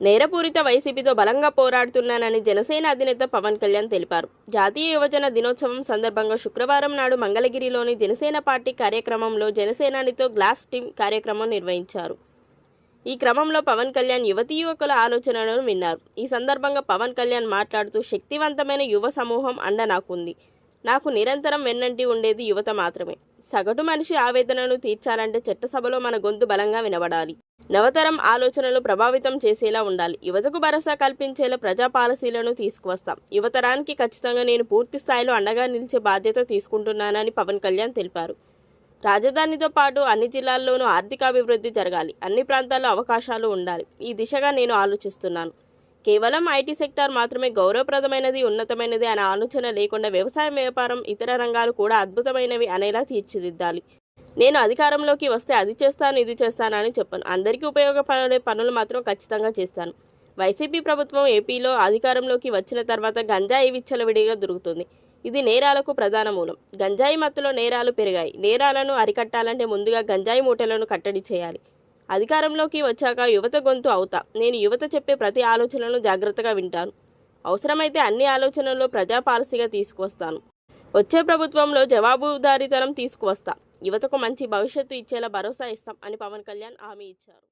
నేరపూరిత వైసీపీతో బలంగా పోరాడుతున్నానని జనసేన అధినేత పవన్ కళ్యాణ్ తెలిపారు. జాతీయ యువజన దినోత్సవం సందర్భంగా శుక్రవారం నాడు మంగళగిరిలోని జనసేన పార్టీ కార్యక్రమంలో జనసేనానితో గ్లాస్ టీమ్ కార్యక్రమం నిర్వహించారు. ఈ క్రమంలో పవన్ కళ్యాణ్ యువతీ యువకుల ఆలోచనలను విన్నారు. ఈ సందర్భంగా పవన్ కళ్యాణ్ మాట్లాడుతూ, శక్తివంతమైన యువ సమూహం అండ నాకుంది. నాకు నిరంతరం వెన్నంటి ఉండేది యువత మాత్రమే. సగటు మనిషి ఆవేదనను తీర్చాలంటే చట్టసభలో మన గొంతు బలంగా వినబడాలి. నవతరం ఆలోచనలు ప్రభావితం చేసేలా ఉండాలి. యువతకు భరోసా కల్పించేలా ప్రజా పాలసీలను తీసుకువస్తాం. యువతరానికి ఖచ్చితంగా నేను పూర్తి స్థాయిలో అండగా నిలిచే బాధ్యత తీసుకుంటున్నానని పవన్ కళ్యాణ్ తెలిపారు. రాజధానితో పాటు అన్ని జిల్లాల్లోనూ ఆర్థికాభివృద్ధి జరగాలి. అన్ని ప్రాంతాల్లో అవకాశాలు ఉండాలి. ఈ దిశగా నేను ఆలోచిస్తున్నాను. కేవలం ఐటీ సెక్టార్ మాత్రమే గౌరవప్రదమైనది, ఉన్నతమైనది అనే ఆలోచన లేకుండా వ్యవసాయం, వ్యాపారం, ఇతర రంగాలు కూడా అద్భుతమైనవి అనేలా తీర్చిదిద్దాలి. నేను అధికారంలోకి వస్తే అది చేస్తాను, ఇది చేస్తాను అని చెప్పను. అందరికీ ఉపయోగపడే పనులు మాత్రం ఖచ్చితంగా చేస్తాను. వైసీపీ ప్రభుత్వం ఏపీలో అధికారంలోకి వచ్చిన తర్వాత గంజాయి విచ్చలవిడిగా దొరుకుతుంది. ఇది నేరాలకు ప్రధాన మూలం. గంజాయి మత్తులో నేరాలు పెరిగాయి. నేరాలను అరికట్టాలంటే ముందుగా గంజాయి మూటలను కట్టడి చేయాలి. అధికారంలోకి వచ్చాక యువత గొంతు అవుతా. నేను యువత చెప్పే ప్రతి ఆలోచనను జాగ్రత్తగా వింటాను. అవసరమైతే అన్ని ఆలోచనల్లో ప్రజా పాలసీగా తీసుకువస్తాను. వచ్చే ప్రభుత్వంలో జవాబుదారీతనం తీసుకువస్తా. యువతకు మంచి భవిష్యత్తు ఇచ్చేలా భరోసా ఇస్తాం అని పవన్ కళ్యాణ్ హామీ ఇచ్చారు.